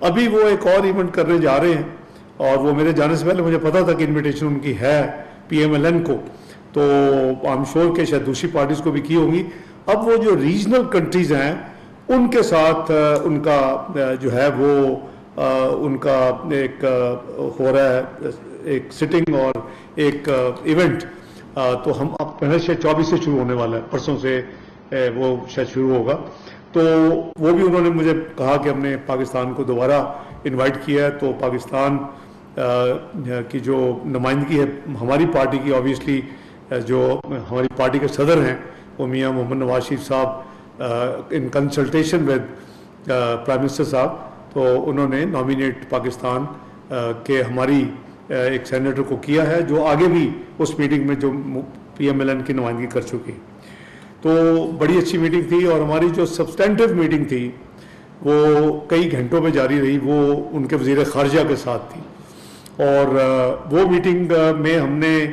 ابھی وہ ایک اور ایونٹ کرنے جا رہے ہیں، اور وہ میرے جانے سے پہلے مجھے پتا تھا کہ انویٹیشن ان کی ہے PMLN کو، تو آئی ایم شیور کہ شاید دوسری پارٹیز کو بھی کی ہوں گی۔ اب وہ جو ریجنل کنٹریز ہیں ان کے ساتھ ان کا جو ہے وہ ان کا ایک ہو رہا ہے ایک سٹنگ اور ایک ایونٹ، تو ہم اب پہلے شاید 24 سے شروع ہونے والا ہے، پرسوں سے وہ شاید شروع ہوگا۔ تو وہ بھی انہوں نے مجھے کہا کہ ہم نے پاکستان کو دوبارہ انوائٹ کیا ہے، تو پاکستان کی جو نمائندگی ہے ہماری پارٹی کی، آبویسلی جو ہماری پارٹی کے صدر ہیں وہ میاں محمد نواز شریف صاحب in consultation with prime minister صاحب، تو انہوں نے نامینیٹ پاکستان کے ہماری ایک سینیٹر کو کیا ہے، جو آگے بھی اس میٹنگ میں جو PMLN کی نمائندگی کر چکی۔ تو بڑی اچھی میٹنگ تھی، اور ہماری جو سبسٹینٹیو میٹنگ تھی وہ کئی گھنٹوں میں جاری رہی، وہ ان کے وزیر خارجہ کے ساتھ تھی، اور وہ میٹنگ میں ہم نے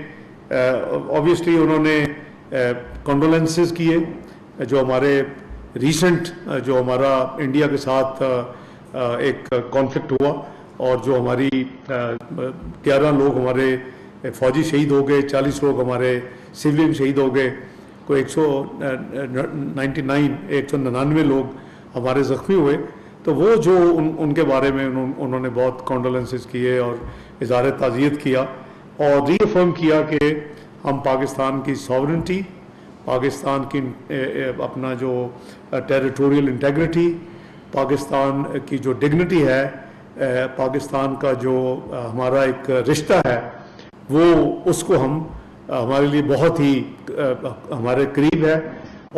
آبویسلی انہوں نے کنڈولنسز کیے جو ہمارے ریسنٹ جو ہمارا انڈیا کے ساتھ ایک کانفلکٹ ہوا، اور جو ہماری 11 لوگ ہمارے فوجی شہید ہو گئے، 40 لوگ ہمارے سولین شہید ہو گئے، کوئی 199 لوگ ہمارے زخمی ہوئے۔ تو وہ جو ان کے بارے میں انہوں نے بہت کنڈولنسز کیے اور اظہار تعزیت کیا، اور ری افرم کیا کہ ہم پاکستان کی ساورنٹی، پاکستان کی اپنا جو ٹیریٹوریل انٹیگریٹی، پاکستان کی جو ڈگنیٹی ہے، پاکستان کا جو ہمارا ایک رشتہ ہے، وہ اس کو ہم ہمارے لیے بہت ہی ہمارے قریب ہے،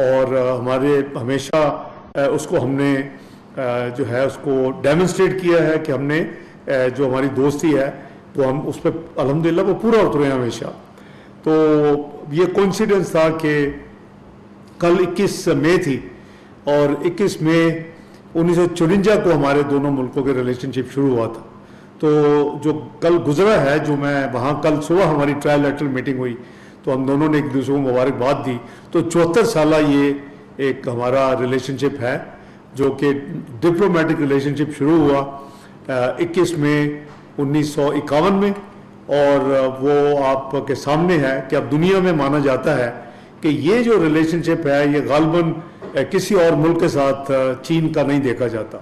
اور ہمارے ہمیشہ اس کو ہم نے جو ہے اس کو ڈیمونسٹریٹ کیا ہے کہ ہم نے جو ہماری دوستی ہے وہ ہم اس پہ الحمدللہ وہ پورا اترے ہیں ہمیشہ۔ تو یہ کوئنسیڈنس تھا کہ کل 21 مئی تھی، اور 21 مئی 1954 کو ہمارے دونوں ملکوں کے ریلیشن شپ شروع ہوا تھا۔ تو جو کل گزرا ہے، جو میں وہاں کل صبح ہماری ٹرائل لیٹرل میٹنگ ہوئی، تو ہم دونوں نے ایک دوسرے کو مبارکباد دی، تو 74 سالہ یہ ایک ہمارا ریلیشن شپ ہے، جو کہ ڈپلومیٹک ریلیشن شپ شروع ہوا 21 مئی 1951 میں، اور وہ آپ کے سامنے ہے کہ اب دنیا میں مانا جاتا ہے کہ یہ جو ریلیشن شپ ہے یہ غالباً کسی اور ملک کے ساتھ چین کا نہیں دیکھا جاتا۔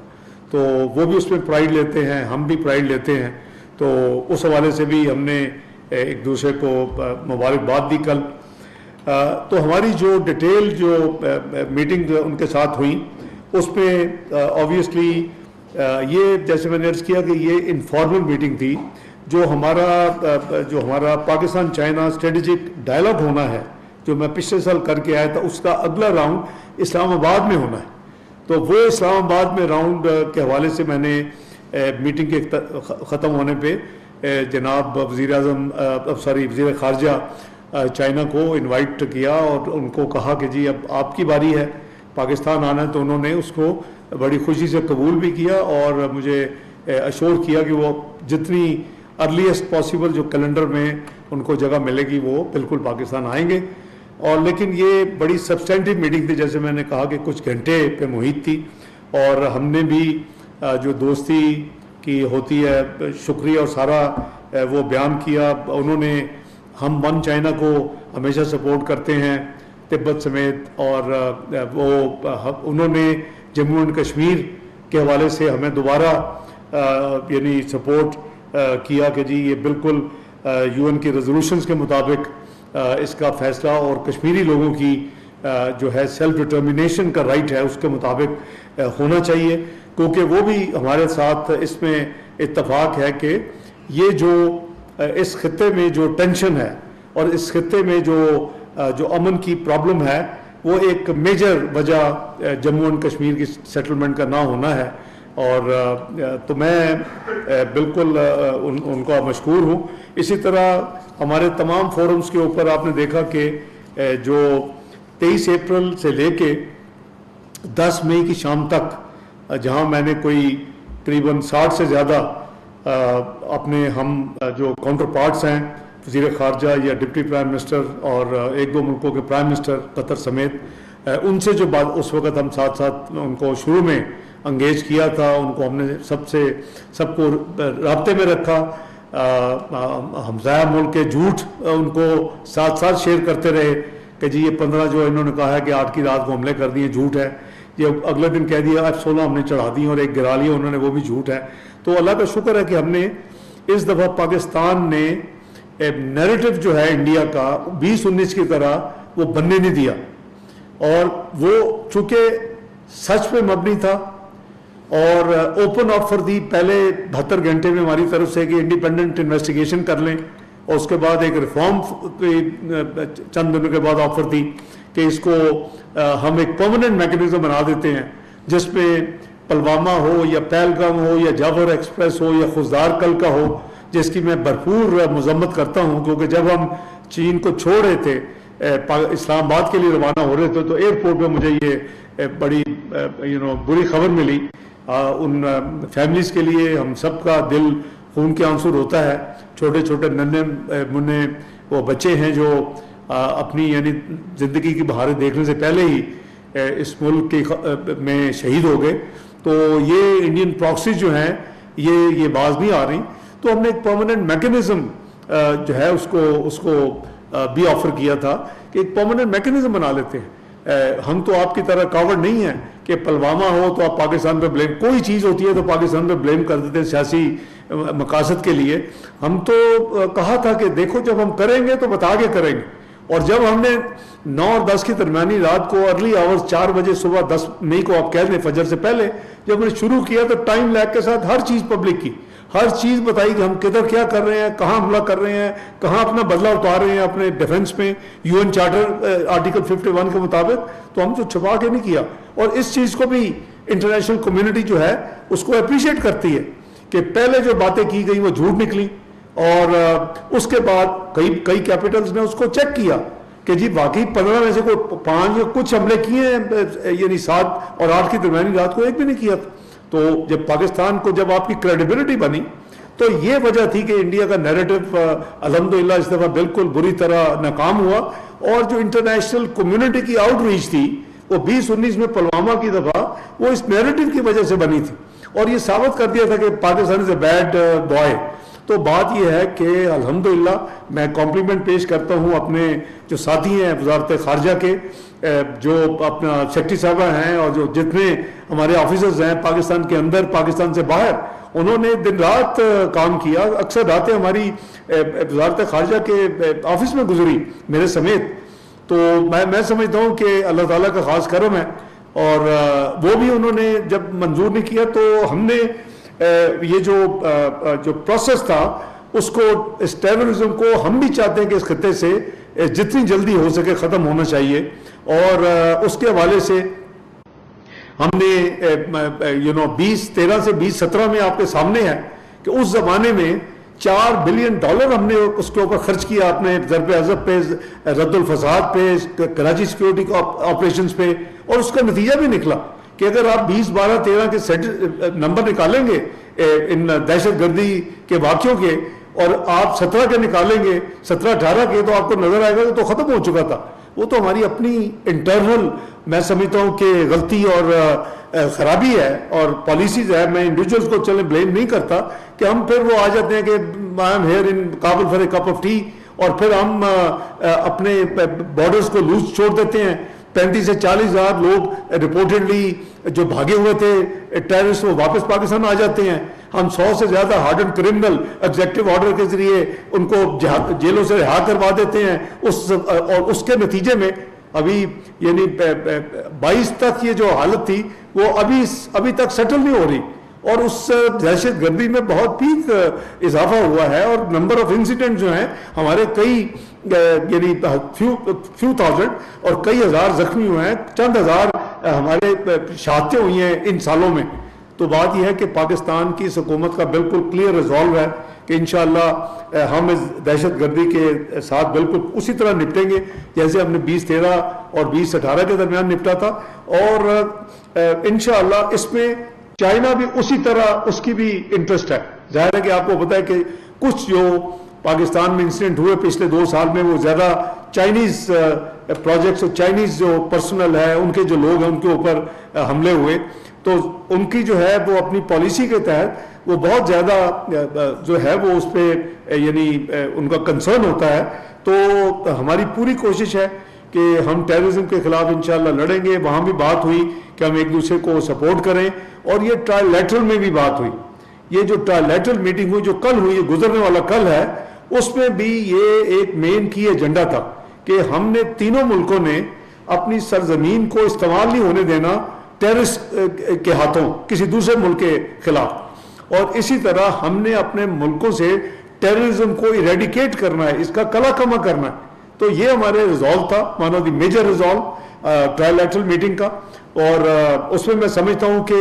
تو وہ بھی اس میں پرائیڈ لیتے ہیں، ہم بھی پرائیڈ لیتے ہیں، تو اس حوالے سے بھی ہم نے ایک دوسرے کو مبارکباد دی کل۔ تو ہماری جو ڈیٹیل جو میٹنگ ان کے ساتھ ہوئی، اس میں آبویسلی یہ جیسے میں نے عرض کیا کہ یہ انفارمل میٹنگ تھی، جو ہمارا پاکستان چائنا اسٹریٹجک ڈائلاگ ہونا ہے، جو میں پچھلے سال کر کے آیا تھا، اس کا اگلا راؤنڈ اسلام آباد میں ہونا ہے۔ تو وہ اسلام آباد میں راؤنڈ کے حوالے سے میں نے میٹنگ کے ختم ہونے پہ جناب وزیر خارجہ چائنا کو انوائٹ کیا، اور ان کو کہا کہ جی اب آپ کی باری ہے پاکستان آنا ہے، تو انہوں نے اس کو بڑی خوشی سے قبول بھی کیا، اور مجھے اشور کیا کہ وہ جتنی ارلیسٹ پاسبل جو کیلنڈر میں ان کو جگہ ملے گی وہ بالکل پاکستان آئیں گے۔ اور لیکن یہ بڑی سبسٹینٹیو میٹنگ تھی، جیسے میں نے کہا کہ کچھ گھنٹے پہ محیط تھی، اور ہم نے بھی جو دوستی کی ہوتی ہے شکریہ اور سارا وہ بیان کیا۔ انہوں نے ہم ون چائنا کو ہمیشہ سپورٹ کرتے ہیں تبت سمیت، اور وہ انہوں نے جموں اینڈ کشمیر کے حوالے سے ہمیں دوبارہ یعنی سپورٹ کیا کہ جی یہ بالکل UN کی ریزولوشنز کے مطابق اس کا فیصلہ، اور کشمیری لوگوں کی جو ہے سیلف ڈٹرمنیشن کا رائٹ ہے اس کے مطابق ہونا چاہیے، کیونکہ وہ بھی ہمارے ساتھ اس میں اتفاق ہے کہ یہ جو اس خطے میں جو ٹینشن ہے، اور اس خطے میں جو امن کی پرابلم ہے، وہ ایک میجر وجہ جموں اینڈ کشمیر کی سیٹلمنٹ کا نہ ہونا ہے۔ اور تو میں بالکل ان کا مشکور ہوں۔ اسی طرح ہمارے تمام فورمز کے اوپر آپ نے دیکھا کہ جو 23 اپریل سے لے کے 10 مئی کی شام تک جہاں میں نے کوئی تقریباً 60 سے زیادہ اپنے ہم جو کاؤنٹر پارٹس ہیں وزیر خارجہ یا ڈپٹی پرائم منسٹر اور ایک دو ملکوں کے پرائم منسٹر قطر سمیت، ان سے جو بات اس وقت ہم ساتھ ساتھ ان کو شروع میں انگیج کیا تھا، ان کو ہم نے سب کو رابطے میں رکھا. ہمسایہ ملک کے جھوٹ ان کو ساتھ ساتھ شیئر کرتے رہے کہ جی یہ 15 جو انہوں نے کہا ہے کہ 8 کی رات کو حملے کر دیے جھوٹ ہے، یہ اگلے دن کہہ دیا F-16 ہم نے چڑھا دی اور ایک گرا لیا انہوں نے، وہ بھی جھوٹ ہے. تو اللہ کا شکر ہے کہ ہم نے اس دفعہ پاکستان نے نیریٹو جو ہے انڈیا کا 2019 کی طرح وہ بننے نہیں دیا، اور وہ چونکہ سچ پہ مبنی تھا اور اوپن آفر دی پہلے 72 گھنٹے میں ہماری طرف سے کہ انڈیپینڈنٹ انویسٹیگیشن کر لیں، اور اس کے بعد ایک ریفارم چند دنوں کے بعد آفر دی کہ اس کو ہم ایک پرماننٹ میکنزم بنا دیتے ہیں جس میں پلوامہ ہو یا پہلگام ہو یا جعفر ایکسپریس ہو یا خزدار کل کا ہو، جس کی میں بھرپور مذمت کرتا ہوں، کیونکہ جب ہم چین کو چھوڑ رہے تھے اسلام آباد کے لیے روانہ ہو رہے تھے تو ایئرپورٹ پہ مجھے یہ بڑی بری خبر ملی. ان فیملیز کے لیے ہم سب کا دل خون کے آنسو روتا ہے. چھوٹے چھوٹے ننھے منھے وہ بچے ہیں جو اپنی یعنی زندگی کی بہاریں دیکھنے سے پہلے ہی اس ملک کے میں شہید ہو گئے. تو یہ انڈین پراکسیز جو ہیں یہ باز نہیں آ رہی. تو ہم نے ایک پرماننٹ میکنزم جو ہے اس کو بھی آفر کیا تھا کہ ایک پرماننٹ میکنزم بنا لیتے ہیں. ہم تو آپ کی طرح کاورڈ نہیں ہیں کہ پلوامہ ہو تو آپ پاکستان پہ بلیم، کوئی چیز ہوتی ہے تو پاکستان پہ بلیم کر دیتے ہیں سیاسی مقاصد کے لیے. ہم تو کہا تھا کہ دیکھو جب ہم کریں گے تو بتا کے کریں گے، اور جب ہم نے 9 اور 10 کی درمیانی رات کو ارلی آورز 4 بجے صبح 10 مئی کو آپ کہہ دیں فجر سے پہلے جب ہم نے شروع کیا تو ٹائم لیگ کے ساتھ ہر چیز پبلک کی، ہر چیز بتائی کہ ہم کدھر کیا کر رہے ہیں، کہاں حملہ کر رہے ہیں، کہاں اپنا بدلہ اتار رہے ہیں اپنے ڈیفنس میں UN چارٹر آرٹیکل 51 کے مطابق. تو ہم تو چھپا کے نہیں کیا، اور اس چیز کو بھی انٹرنیشنل کمیونٹی جو ہے اس کو اپریشیٹ کرتی ہے کہ پہلے جو باتیں کی گئی وہ جھوٹ نکلی، اور اس کے بعد کئی کیپٹلز نے اس کو چیک کیا کہ جی واقعی 15 میں سے کوئی 5 یا کچھ حملے کیے ہیں، یعنی 7 اور 8 کی درمیانی رات کو ایک بھی نہیں کیا تھا. تو جب پاکستان کو جب آپ کی کریڈیبلٹی بنی تو یہ وجہ تھی کہ انڈیا کا نیریٹو الحمدللہ اس دفعہ بالکل بری طرح ناکام ہوا، اور جو انٹرنیشنل کمیونٹی کی آؤٹ ریچ تھی وہ 2019 میں پلوامہ کی دفعہ وہ اس نیریٹو کی وجہ سے بنی تھی، اور یہ ثابت کر دیا تھا کہ پاکستان از اے بیڈ بوائے. تو بات یہ ہے کہ الحمدللہ میں کمپلیمنٹ پیش کرتا ہوں اپنے جو ساتھی ہیں وزارت خارجہ کے، جو اپنا سیکرٹری صاحبہ ہیں اور جو جتنے ہمارے آفیسرز ہیں پاکستان کے اندر پاکستان سے باہر، انہوں نے دن رات کام کیا. اکثر راتیں ہماری وزارت خارجہ کے آفس میں گزری میرے سمیت. تو میں سمجھتا ہوں کہ اللہ تعالیٰ کا خاص کرم ہے، اور وہ بھی انہوں نے جب منظور نہیں کیا تو ہم نے یہ جو پروسیس تھا اس کو، اس ٹیررزم کو ہم بھی چاہتے ہیں کہ اس خطے سے جتنی جلدی ہو سکے ختم ہونا چاہیے. اور اس کے حوالے سے ہم نے 2013 سے 2017 میں آپ کے سامنے ہے کہ اس زمانے میں $4 بلین ہم نے اس کے اوپر خرچ کیا اپنے ضرب عضب پہ، رد الفساد پہ، کراچی سیکیورٹی آپریشنز پہ، اور اس کا نتیجہ بھی نکلا کہ اگر آپ 20, 12, 13 کے نمبر نکالیں گے ان دہشت گردی کے واقعوں کے، اور آپ 17 کے نکالیں گے، 17, 18 کے، تو آپ کو نظر آئے گا کہ تو ختم ہو چکا تھا. وہ تو ہماری اپنی انٹرنل میں سمجھتا ہوں کہ غلطی اور خرابی ہے اور پالیسیز ہے. میں انڈیویجولز کو چلیں بلیم نہیں کرتا کہ ہم پھر وہ آ جاتے ہیں کہ I am here in Kabul for a cup of T, اور پھر ہم اپنے بارڈرز کو لوز چھوڑ دیتے ہیں. 35 سے 40 ہزار لوگ رپورٹڈلی جو بھاگے ہوئے تھے ٹیررسٹ وہ واپس پاکستان آ جاتے ہیں. ہم 100 سے زیادہ ہارڈن کرمنل ایگزیکٹو آرڈر کے ذریعے ان کو جیلوں سے رہا کروا دیتے ہیں. اور اس کے نتیجے میں ابھی یعنی 22 تک یہ جو حالت تھی وہ ابھی تک سیٹل نہیں ہو رہی، اور اس دہشت گردی میں بہت پیک اضافہ ہوا ہے، اور نمبر آف انسیڈنٹ جو ہیں ہمارے کئی یعنی فیو تھاؤزنڈ اور کئی ہزار زخمی ہوئے ہیں، چند ہزار ہمارے شہادتیں ہوئی ہیں ان سالوں میں. تو بات یہ ہے کہ پاکستان کی اس حکومت کا بالکل کلیئر ریزالو ہے کہ انشاءاللہ ہم اس دہشت گردی کے ساتھ بالکل اسی طرح نپٹیں گے جیسے ہم نے 2013 اور 2018 کے درمیان نپٹا تھا. اور انشاءاللہ اس میں چائنا بھی اسی طرح اس کی بھی انٹرسٹ ہے. ظاہر ہے کہ آپ کو پتا ہے کہ کچھ جو پاکستان میں انسیڈنٹ ہوئے پچھلے 2 سال میں وہ زیادہ چائنیز پروجیکٹس اور چائنیز جو پرسنل ہے ان کے جو لوگ ہیں ان کے اوپر حملے ہوئے. تو ان کی جو ہے وہ اپنی پالیسی کے تحت وہ بہت زیادہ جو ہے وہ اس پہ یعنی ان کا کنسرن ہوتا ہے. تو ہماری پوری کوشش ہے کہ ہم ٹیررزم کے خلاف انشاءاللہ لڑیں گے. وہاں بھی بات ہوئی کہ ہم ایک دوسرے کو سپورٹ کریں, اور یہ ٹرائی لیٹرل میں بھی بات ہوئی. یہ جو ٹرائی لیٹرل میٹنگ ہوئی جو کل ہوئی, گزرنے والا کل ہے, اس میں بھی یہ ایک مین کی ایجنڈا تھا کہ ہم نے تینوں ملکوں نے اپنی سرزمین کو استعمال نہیں ہونے دینا ٹیررسٹ کے ہاتھوں کسی دوسرے ملک کے خلاف, اور اسی طرح ہم نے اپنے ملکوں سے ٹیررزم کو ایریڈیکیٹ کرنا ہے, اس کا کلا کما کرنا ہے. تو یہ ہمارے ریزالو تھا, one of the major resolve trilateral meeting کا. اور اس میں سمجھتا ہوں کہ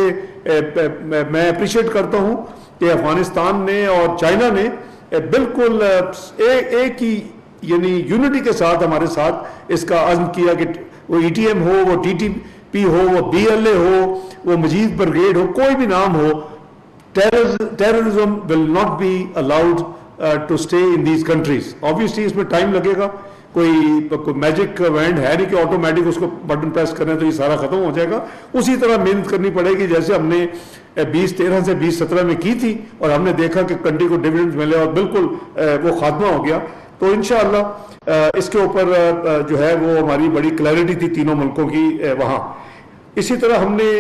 میں اپریشیٹ کرتا ہوں کہ افغانستان نے اور چائنا نے بالکل ایک ہی یعنی یونٹی کے ساتھ ہمارے ساتھ اس کا عزم کیا کہ وہ ای ٹی ایم ہو, وہ ٹی ٹی پی ہو, وہ بی ایل اے ہو, وہ مجید بریگیڈ ہو, کوئی بھی نام ہو, terrorism will not be allowed to stay in these countries. Obviously اس میں ٹائم لگے گا, کوئی میجک وینڈ ہے نہیں کہ آٹومیٹک اس کو بٹن پریس کریں تو یہ سارا ختم ہو جائے گا. اسی طرح محنت کرنی پڑے گی جیسے ہم نے 2013 سے 2017 میں کی تھی, اور ہم نے دیکھا کہ کنٹری کو ڈیویڈنڈ ملے اور بالکل وہ خاتمہ ہو گیا. تو انشاءاللہ اس کے اوپر جو ہے وہ ہماری بڑی کلیئرٹی تھی تینوں ملکوں کی وہاں. اسی طرح ہم نے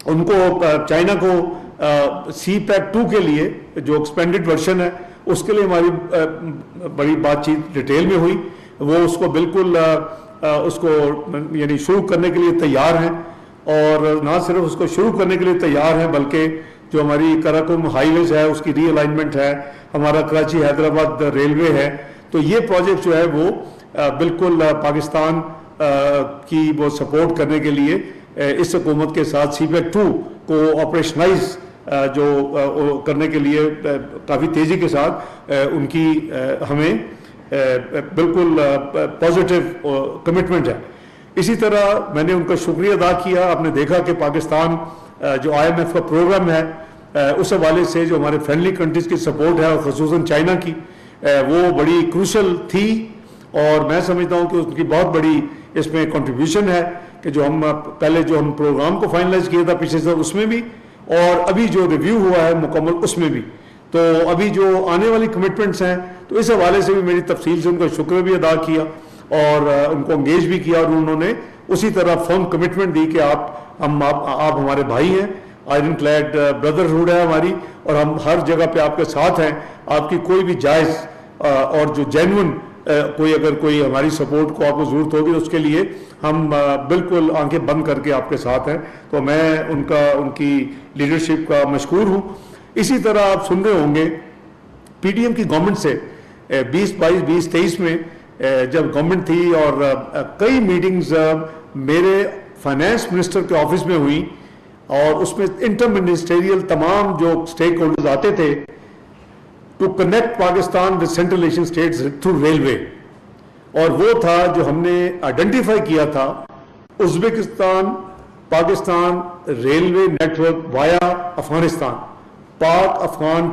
ان کو چائنا کو سی پیک 2 کے لیے جو ایکسپینڈڈ ورژن ہے اس کے لیے ہماری بڑی بات چیت ڈیٹیل میں ہوئی. وہ اس کو بالکل اس کو یعنی شروع کرنے کے لیے تیار ہیں, اور نہ صرف اس کو شروع کرنے کے لیے تیار ہیں بلکہ جو ہماری کراکم ہائی ویز ہے اس کی ری الائنمنٹ ہے, ہمارا کراچی حیدرآباد ریلوے ہے, تو یہ پروجیکٹ جو ہے وہ بالکل پاکستان کی وہ سپورٹ کرنے کے لیے اس حکومت کے ساتھ سی پیک 2 کو آپریشنائز جو کرنے کے لیے کافی تیزی کے ساتھ ان کی ہمیں بالکل پازیٹیو کمٹمنٹ ہے. اسی طرح میں نے ان کا شکریہ ادا کیا. آپ نے دیکھا کہ پاکستان جو IMF کا پروگرام ہے اس حوالے سے جو ہمارے فرینڈلی کنٹریز کی سپورٹ ہے اور خصوصاً چائنا کی وہ بڑی کروشل تھی, اور میں سمجھتا ہوں کہ اس کی بہت بڑی اس میں کنٹریبیوشن ہے کہ جو ہم پہلے جو ہم پروگرام کو فائنلائز کیا تھا پچھلے سال اس میں بھی, اور ابھی جو ریویو ہوا ہے مکمل اس میں بھی, تو ابھی جو آنے والی کمٹمنٹس ہیں تو اس حوالے سے بھی میری تفصیل سے ان کا شکر بھی ادا کیا اور ان کو انگیج بھی کیا, اور انہوں نے اسی طرح فرم کمٹمنٹ دی کہ آپ ہمارے بھائی ہیں, آئرن کلیڈ بردرہڈ ہے ہماری, اور ہم ہر جگہ پہ آپ کے ساتھ ہیں. آپ کی کوئی بھی جائز اور جو جینون اگر کوئی ہماری سپورٹ کو آپ کو ضرورت ہوگی اس کے لیے ہم بالکل آنکھیں بند کر کے آپ کے ساتھ ہیں. تو میں ان کی لیڈرشپ کا مشکور ہوں. اسی طرح آپ سن رہے ہوں گے پی ٹی ایم کی گورنمنٹ سے 2022 2023 میں جب گورنمنٹ تھی اور کئی میٹنگز میرے فائنانس منسٹر کے آفس میں ہوئی, اور اس میں انٹر منسٹریل تمام جو اسٹیک ہولڈرز آتے تھے to connect Pakistan with Central Asian states through railway, اور وہ تھا جو ہم نے آئیڈینٹیفائی کیا تھا Uzbekistan Pakistan railway network via Afghanistan, Pak Afghan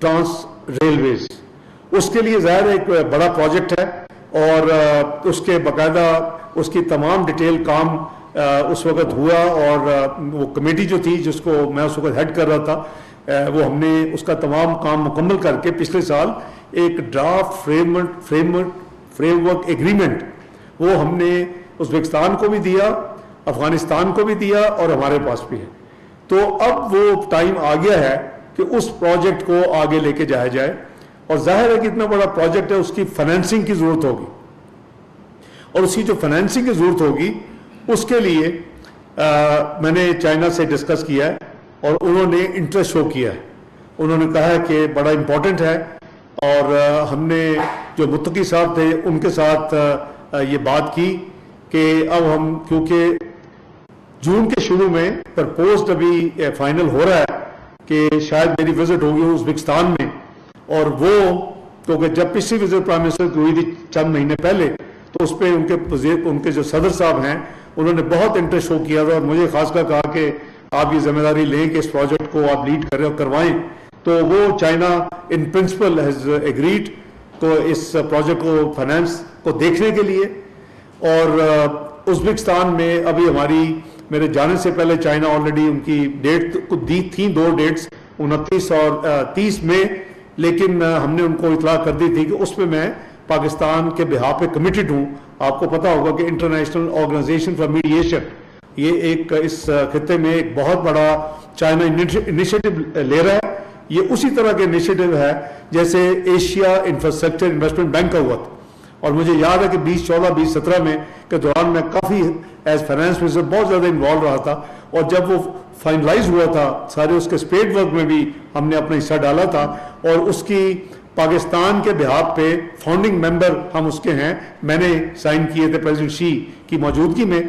trans railways. اس کے لیے ظاہر ایک بڑا پروجیکٹ ہے, اور اس کے باقاعدہ اس کی تمام ڈیٹیل کام اس وقت ہوا, اور وہ کمیٹی جو تھی جس کو میں اس وقت ہیڈ کر رہا تھا وہ ہم نے اس کا تمام کام مکمل کر کے پچھلے سال ایک ڈرافٹ فریم ورک ایگریمنٹ وہ ہم نے ازبکستان کو بھی دیا, افغانستان کو بھی دیا, اور ہمارے پاس بھی ہے. تو اب وہ ٹائم آ گیا ہے کہ اس پروجیکٹ کو آگے لے کے جایا جائے, اور ظاہر ہے کہ اتنا بڑا پروجیکٹ ہے اس کی فائنینسنگ کی ضرورت ہوگی, اور اس کی جو فائنینسنگ کی ضرورت ہوگی اس کے لیے میں نے چائنا سے ڈسکس کیا ہے, اور انہوں نے انٹرسٹ شو کیا ہے. انہوں نے کہا ہے کہ بڑا امپورٹنٹ ہے, اور ہم نے جو متقی صاحب تھے ان کے ساتھ یہ بات کی کہ اب ہم کیونکہ جون کے شروع میں پرپوزڈ ابھی فائنل ہو رہا ہے کہ شاید میری وزٹ ہوگی ازبکستان میں, اور وہ کیونکہ جب پچھلی وزٹ پرائم منسٹر کی ہوئی تھی چند مہینے پہلے تو اس پہ ان کے جو صدر صاحب ہیں انہوں نے بہت انٹرسٹ شو کیا تھا, اور مجھے خاص کر کہا کہ آپ یہ ذمہ داری لیں کہ اس پروجیکٹ کو آپ لیڈ کریں اور کروائیں. تو وہ China in principle has agreed تو اس پروجیکٹ کو فائنانس کو دیکھنے کے لیے, اور ازبکستان میں ابھی ہماری میرے جانے سے پہلے چائنا آلریڈی ان کی ڈیٹ کو دی تھیں، 2 ڈیٹس 29 اور 30 میں، لیکن ہم نے ان کو اطلاع کر دی تھی کہ اس میں میں پاکستان کے بہاف پہ کمیٹڈ ہوں. آپ کو پتا ہوگا کہ انٹرنیشنل آرگنائزیشن فار میڈیشن یہ ایک اس خطے میں ایک بہت بڑا چائنا انیشیٹو لے رہا ہے. یہ اسی طرح کے انیشیٹو ہے جیسے ایشیا انفراسٹرکچر انویسٹمنٹ بینک کا ہوا تھا. اور مجھے یاد ہے کہ 2014 2017 میں کے دوران میں کافی ایز فائنانس منسٹر بہت زیادہ انوالو رہا تھا، اور جب وہ فائنلائز ہوا تھا سارے اس کے اسپیڈ ورک میں بھی ہم نے اپنا حصہ ڈالا تھا، اور اس کی پاکستان کے بہاف پہ فاؤنڈنگ ممبر ہم اس کے ہیں، میں نے سائن کیے تھے پریزیڈنٹ شی کی موجودگی میں.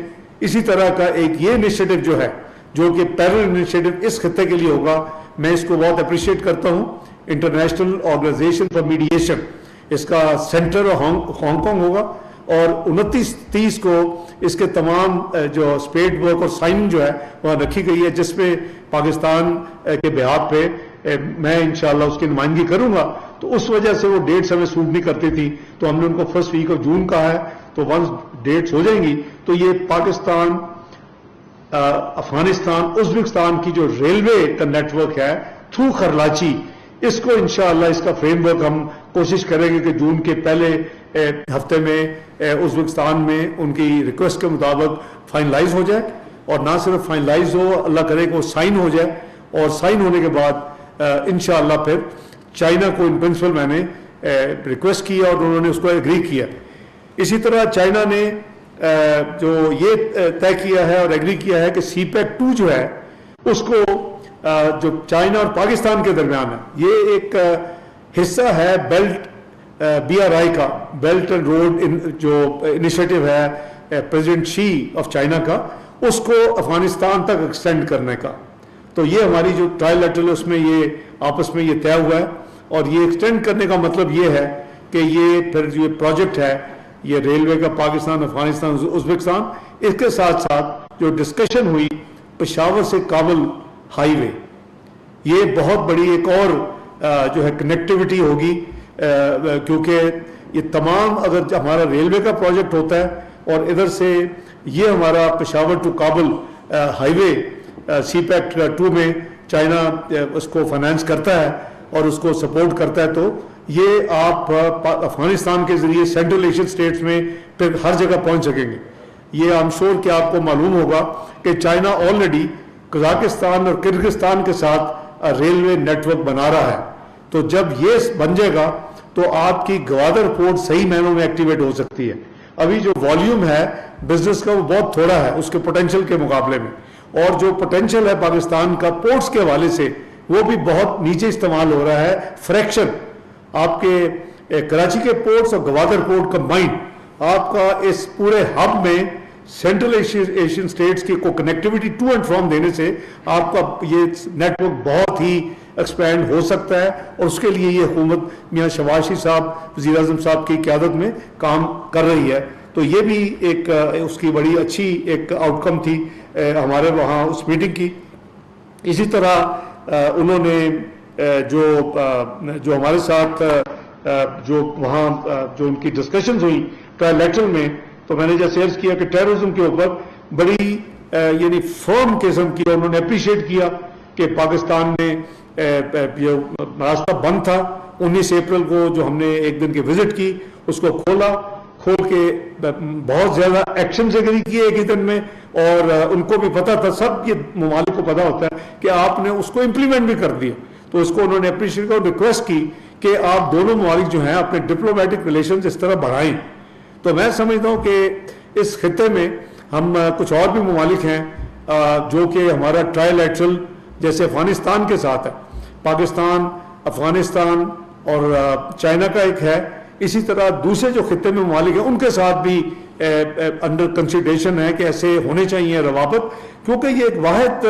اسی طرح کا ایک یہ انیشیٹو جو ہے جو کہ پیرل انیشیٹو اس خطے کے لیے ہوگا، میں اس کو بہت اپریشیٹ کرتا ہوں. انٹرنیشنل آرگنائزیشن فار میڈیشن، اس کا سینٹر ہانگ کانگ ہوگا، اور 29-30 کو اس کے تمام جو اسپیڈ ورک اور سائن جو ہے وہاں رکھی گئی ہے، جس میں پاکستان کے بہاف پہ میں انشاءاللہ اس کی نمائندگی کروں گا. تو اس وجہ سے وہ ڈیٹس ہمیں سوٹ نہیں کرتی تھی، تو ہم نے ان کو فرسٹ ویک آف جون کہا ہے. تو ونس ڈیٹس ہو جائیں گی تو یہ پاکستان، افغانستان، ازبکستان کی جو ریلوے کا نیٹ ورک ہے تھرو خرلاچی، اس کو انشاءاللہ اس کا فریم ورک ہم کوشش کریں گے کہ جون کے پہلے ہفتے میں ازبکستان میں ان کی ریکویسٹ کے مطابق فائنلائز ہو جائے. اور نہ صرف فائنلائز ہو، اللہ کرے کہ وہ سائن ہو جائے، اور سائن ہونے کے بعد انشاءاللہ پھر چائنا کو ان پرنسپل میں نے ریکویسٹ کیا اور انہوں نے اس کو ایگری کیا. اسی طرح چائنا نے جو یہ طے کیا ہے اور ایگری کیا ہے کہ سی پیک 2 جو ہے اس کو جو چائنا اور پاکستان کے درمیان ہے، یہ ایک حصہ ہے بیلٹ BRI کا، بیلٹ اینڈ روڈ جو انیشیٹو ہے پریزیڈنٹ شی آف چائنا کا، اس کو افغانستان تک ایکسٹینڈ کرنے کا. تو یہ ہماری جو ٹرائل لیٹرل اس میں یہ آپس میں یہ طے ہوا ہے. اور یہ ایکسٹینڈ کرنے کا مطلب یہ ہے کہ یہ پھر یہ پروجیکٹ ہے یہ ریلوے کا پاکستان، افغانستان، ازبکستان، اس کے ساتھ ساتھ جو ڈسکشن ہوئی پشاور سے کابل ہائی وے، یہ بہت بڑی ایک اور جو ہے کنیکٹیوٹی ہوگی، کیونکہ یہ تمام اگر ہمارا ریلوے کا پروجیکٹ ہوتا ہے اور ادھر سے یہ ہمارا Peshawar to Kabul highway CPEC 2 میں چائنا اس کو فائنانس کرتا ہے اور اس کو سپورٹ کرتا ہے، تو یہ آپ افغانستان کے ذریعے سینٹرل ایشین سٹیٹس میں پھر ہر جگہ پہنچ سکیں گے. یہ I'm sure کہ آپ کو معلوم ہوگا کہ چائنا آلریڈی قزاقستان اور کرغزستان کے ساتھ ریلوے نیٹ ورک بنا رہا ہے. تو جب یہ بن جائے گا تو آپ کی گوادر پورٹ صحیح معنوں میں ایکٹیویٹ ہو سکتی ہے. ابھی جو والیوم ہے بزنس کا وہ بہت تھوڑا ہے اس کے پوٹینشیل کے مقابلے میں، اور جو پوٹینشیل ہے پاکستان کا پورٹس کے حوالے سے وہ بھی بہت نیچے استعمال ہو رہا ہے. فریکشن آپ کے کراچی کے پورٹس اور گوادر پورٹ کمبائنڈ آپ کا اس پورے ہب میں سینٹرل ایشین سٹیٹس کی کو کنیکٹیوٹی ٹو اینڈ فرام دینے سے آپ کا یہ نیٹ ورک بہت ہی ایکسپینڈ ہو سکتا ہے. اور اس کے لیے یہ حکومت میاں شہباز شریف صاحب وزیر اعظم صاحب کی قیادت میں کام کر رہی ہے. تو یہ بھی ایک اس کی بڑی اچھی ایک آؤٹ کم تھی ہمارے وہاں اس میٹنگ کی. اسی طرح انہوں نے جو ہمارے ساتھ جو وہاں جو ان کی ڈسکشنز ہوئی ٹرائل لیٹرل میں، تو میں نے جیسے عرض کیا کہ ٹیررزم کے اوپر بڑی یعنی فرم قسم کی انہوں نے اپریشیٹ کیا کہ پاکستان میں راستہ بند تھا. 19 اپریل کو جو ہم نے ایک دن کی وزٹ کی اس کو کھول کے بہت زیادہ ایکشن سے اگری کیے ایک ہی دن میں، اور ان کو بھی پتا تھا، سب یہ ممالک کو پتا ہوتا ہے کہ آپ نے اس کو امپلیمنٹ بھی کر دیا. تو اس کو انہوں نے اپریشیٹ اور ریکویسٹ کی کہ آپ دونوں ممالک جو ہیں اپنے ڈپلومیٹک ریلیشنز اس طرح بڑھائیں. تو میں سمجھتا ہوں کہ اس خطے میں ہم کچھ اور بھی ممالک ہیں جو کہ ہمارا ٹرائل لیٹرل جیسے افغانستان کے ساتھ ہے، پاکستان، افغانستان اور چائنا کا ایک ہے. اسی طرح دوسرے جو خطے میں ممالک ہیں ان کے ساتھ بھی انڈر کنسیڈریشن ہے کہ ایسے ہونے چاہیے روابط، کیونکہ یہ ایک واحد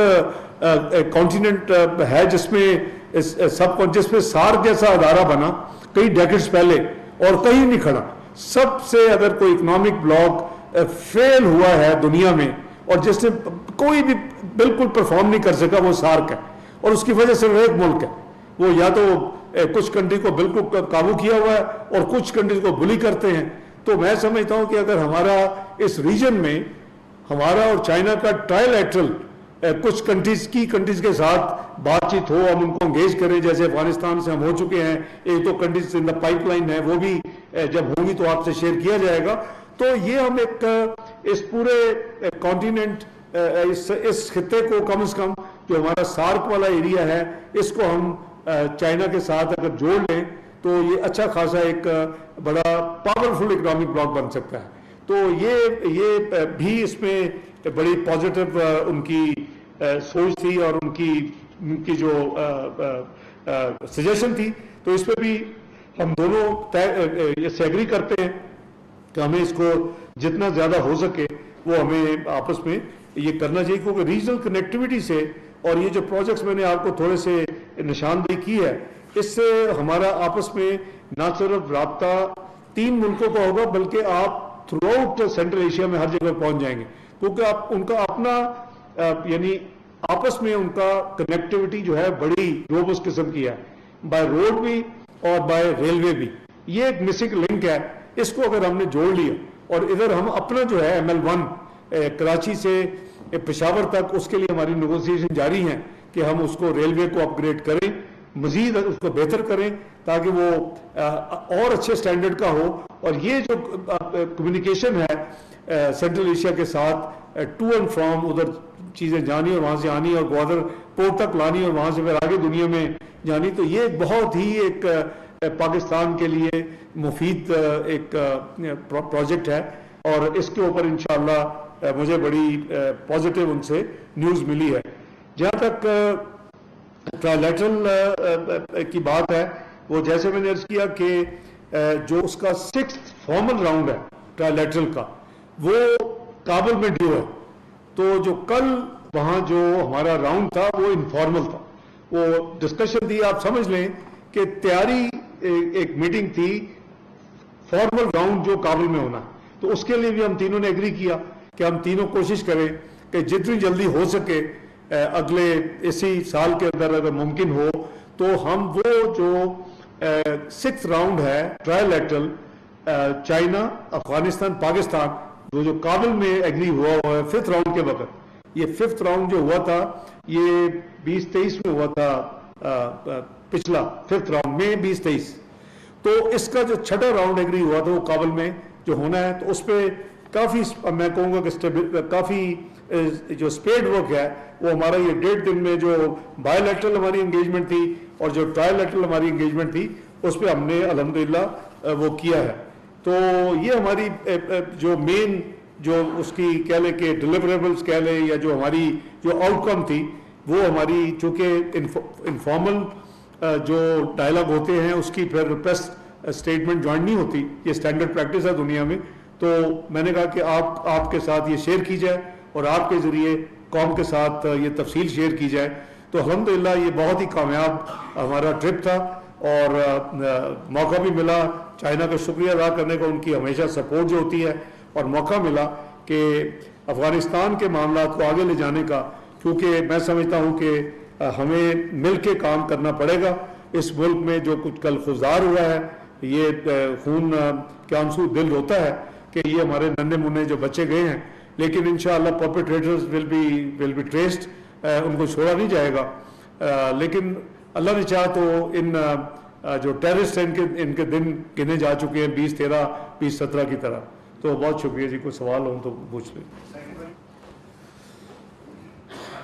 کانٹیننٹ ہے جس میں سارک جیسا ادارہ بنا کئی ڈیکڈز پہلے اور کہیں نہیں کھڑا. سب سے اگر کوئی اکنامک بلاک فیل ہوا ہے دنیا میں اور جس نے کوئی بھی بالکل پرفارم نہیں کر سکا وہ سارک ہے، اور اس کی وجہ صرف ایک ملک ہے. وہ یا تو کچھ کنٹری کو بالکل قابو کیا ہوا ہے اور کچھ کنٹریز کو بلی کرتے ہیں. تو میں سمجھتا ہوں کہ اگر ہمارا اس ریجن میں ہمارا اور چائنا کا ٹرائی لیٹرل کچھ کنٹریز کے ساتھ بات چیت ہو, ہم ان کو انگیج کریں, جیسے افغانستان سے ہم ہو چکے ہیں, ایک دو countries in the pipeline ہے, وہ بھی جب ہوں گی تو آپ سے شیئر کیا جائے گا. تو یہ ہم ایک اس پورے کانٹیننٹ, اس خطے کو کم از کم جو ہمارا سارک والا ایریا ہے اس کو ہم چائنا کے ساتھ اگر جوڑ لیں تو یہ اچھا خاصا ایک بڑا پاورفل اکنامک بلاک بن سکتا ہے. تو یہ بھی اس میں بڑی پازیٹیو ان کی سوچ تھی اور ان کی جو سجیشن تھی. تو اس پہ بھی ہم دونوں یہ ایگری کرتے ہیں کہ ہمیں اس کو جتنا زیادہ ہو سکے وہ ہمیں آپس میں یہ کرنا چاہیے, کیونکہ ریجنل کنیکٹیوٹی سے اور یہ جو پروجیکٹس میں نے آپ کو تھوڑے سے نشاندہی کی ہے, اس سے ہمارا آپس میں نہ صرف رابطہ 3 ملکوں کا ہوگا بلکہ آپ تھرو آؤٹ سینٹرل ایشیا میں ہر جگہ پہنچ جائیں گے, کیونکہ آپ ان کا اپنا یعنی آپس میں ان کا کنیکٹیوٹی جو ہے بڑی روبس قسم کی ہے, بائی روڈ بھی اور بائی ریلوے بھی. یہ ایک مسنگ لنک ہے, اس کو اگر ہم نے جوڑ لیا اور ادھر ہم اپنا جو ہے ML1 کراچی سے پشاور تک, اس کے لیے ہماری نیگوسیشن جاری ہیں کہ ہم اس کو ریلوے کو اپ گریڈ کریں, مزید اس کو بہتر کریں تاکہ وہ اور اچھے سٹینڈرڈ کا ہو. اور یہ جو کمیونیکیشن ہے سینٹرل ایشیا کے ساتھ ٹو اینڈ فرام, ادھر چیزیں جانی اور وہاں سے آنی اور گوادر پورٹ تک لانی اور وہاں سے پھر آگے دنیا میں جانی, تو یہ بہت ہی ایک پاکستان کے لیے مفید ایک پروجیکٹ ہے. اور اس کے اوپر انشاءاللہ مجھے بڑی پازیٹیو ان سے نیوز ملی ہے. جہاں تک ٹرائیلیٹرل کی بات ہے, وہ جیسے میں نے عرض کیا کہ جو اس کا 6th فارمل راؤنڈ ہے ٹرائیلیٹرل کا, وہ کابل میں ڈیو ہے. تو جو کل وہاں جو ہمارا راؤنڈ تھا وہ انفارمل تھا, وہ ڈسکشن تھی, آپ سمجھ لیں کہ تیاری ایک میٹنگ تھی فارمل راؤنڈ جو کابل میں ہونا. تو اس کے لیے بھی ہم تینوں نے ایگری کیا کہ ہم تینوں کوشش کریں کہ جتنی جلدی ہو سکے اگلے اسی سال کے اندر اگر ممکن ہو تو ہم وہ جو 6th راؤنڈ ہے trial lateral China Afghanistan Pakistan جو کابل میں ایگری ہوا ہے 5th راؤنڈ کے وقت, یہ 5th راؤنڈ جو ہوا تھا یہ 2023 میں ہوا تھا, پچھلا 5th راؤنڈ میں 2023. تو اس کا جو 6واں راؤنڈ ایگری ہوا تھا وہ کابل میں جو ہونا ہے, تو اس پہ کافی میں کہوں گا کہ کافی جو اسپیڈ ورک ہے وہ ہمارا یہ 1.5 دن میں جو بائی لیٹرل ہماری انگیجمنٹ تھی اور جو ٹرائی لیٹرل ہماری انگیجمنٹ تھی اس پہ ہم نے الحمدللہ وہ کیا ہے. تو یہ ہماری جو مین جو اس کی کہہ لیں کہ ڈیلیوریبلز کہہ لیں یا جو ہماری جو آؤٹ کم تھی وہ ہماری, چونکہ انفارمل جو ڈائلاگ ہوتے ہیں اس کی پھر پریس اسٹیٹمنٹ جوائن نہیں ہوتی, یہ اسٹینڈرڈ پریکٹس ہے دنیا میں. تو میں نے کہا کہ آپ کے ساتھ یہ شیئر کی جائے اور آپ کے ذریعے قوم کے ساتھ یہ تفصیل شیئر کی جائے. تو الحمدللہ یہ بہت ہی کامیاب ہمارا ٹرپ تھا اور موقع بھی ملا چائنا کا شکریہ ادا کرنے کا, ان کی ہمیشہ سپورٹ جو ہوتی ہے, اور موقع ملا کہ افغانستان کے معاملات کو آگے لے جانے کا, کیونکہ میں سمجھتا ہوں کہ ہمیں مل کے کام کرنا پڑے گا. اس ملک میں جو کچھ کل خزدار ہوا ہے, یہ خون کے آنسو دل ہوتا ہے کہ یہ ہمارے ننھے منھے جو بچے گئے ہیں, لیکن انشاءاللہ پرپیٹریٹرز ول بی ٹریسڈ, ان کو چھوڑا نہیں جائے گا. لیکن اللہ نے چاہا تو ان جو ٹیررسٹ ہیں ان کے دن گنے جا چکے ہیں 2013 2017 کی طرح. تو بہت شکریہ جی, کوئی سوال ہو تو پوچھ لیں.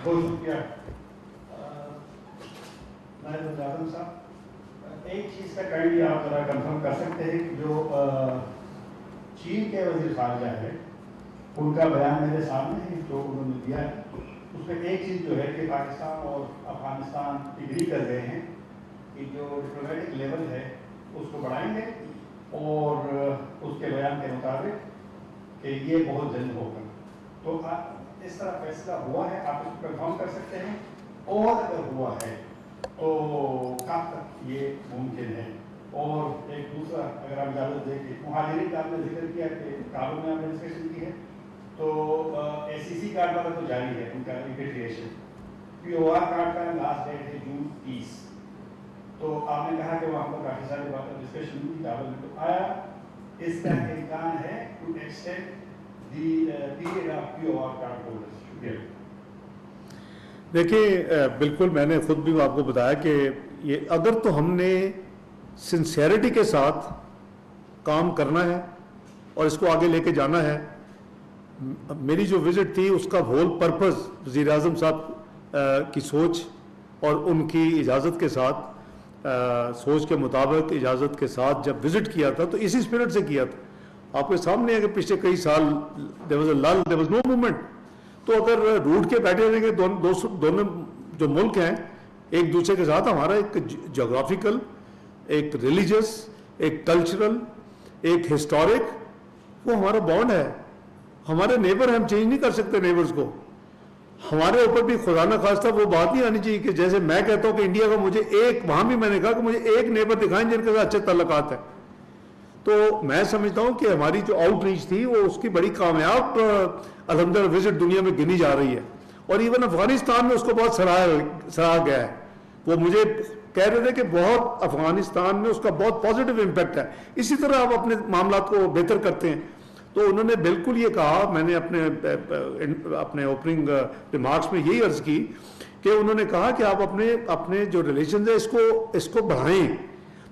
بہت شکریہ صاحب. ایک چیز کا کائنڈلی آپ ذرا کنفرم کر سکتے ہیں کہ جو چین کے وزیر خارجہ ہے ان کا بیان میرے سامنے ہے جو انہوں نے دیا ہے, اس میں ایک چیز جو ہے کہ پاکستان اور افغانستان اگری کر رہے ہیں کہ جو ڈپلومیٹک لیول ہے اس کو بڑھائیں گے, اور اس کے بیان کے مطابق کہ یہ بہت جلد ہوگا. تو اس طرح فیصلہ ہوا ہے, آپ اس کو کنفرم کر سکتے ہیں, اور اگر ہوا ہے تو کب تک یہ ممکن ہے؟ اور ایک دوسرا اگر آپ اجازت دیں کہ مہاجرین کا آپ نے ذکر کیا کہ کابل میں آپ نے ڈسکشن کی ہے, تو SCC کارڈ والا تو جاری ہے ان کا ریپیٹریشن, POR کارڈ کا لاسٹ ڈیٹ ہے جون 30. تو آپ نے کہا کہ وہاں پر کافی ساری باتیں ڈسکشن ہوئی کابل میں, تو آیا اس کا امکان ہے to extend the period of باقی اور کارڈ ہولڈر. شکریہ. دیکھیے بالکل میں نے خود بھی آپ کو بتایا کہ یہ اگر تو ہم نے سنسیئرٹی کے ساتھ کام کرنا ہے اور اس کو آگے لے کے جانا ہے. میری جو وزٹ تھی اس کا ہول پرپز وزیر اعظم صاحب کی سوچ اور ان کی اجازت کے ساتھ سوچ کے مطابق اجازت کے ساتھ جب وزٹ کیا تھا تو اسی اسپرٹ سے کیا تھا. آپ کے سامنے ہے کہ پچھلے کئی سال there was a lull, there was no movement. تو اگر روٹ کے بیٹھے رہیں گے دونوں جو ملک ہیں ایک دوسرے کے ساتھ, ہمارا ایک جغرافیکل, ایک ریلیجس, ایک کلچرل, ایک ہسٹورک وہ ہمارا بانڈ ہے. ہمارے نیبر ہم چینج نہیں کر سکتے نیبرز کو. ہمارے اوپر بھی خدا نہ خواستہ وہ بات نہیں آنی چاہیے کہ جیسے میں کہتا ہوں کہ انڈیا کا مجھے ایک, وہاں بھی میں نے کہا کہ مجھے ایک نیبر دکھائیں جن کے ساتھ اچھے تعلقات ہیں. تو میں سمجھتا ہوں کہ ہماری جو آؤٹ ریچ تھی وہ اس کی بڑی کامیاب الحمدللہ وزٹ دنیا میں گنی جا رہی ہے. اور ایون افغانستان میں اس کو بہت سراہا گیا ہے. وہ مجھے کہہ رہے تھے کہ بہت افغانستان میں اس کا بہت پازیٹیو امپیکٹ ہے. اسی طرح آپ اپنے معاملات کو بہتر کرتے ہیں. تو انہوں نے بالکل یہ کہا, میں نے اپنے اوپننگ ریمارکس میں یہی عرض کی کہ انہوں نے کہا کہ آپ اپنے جو ریلیشنز ہیں اس کو بڑھائیں.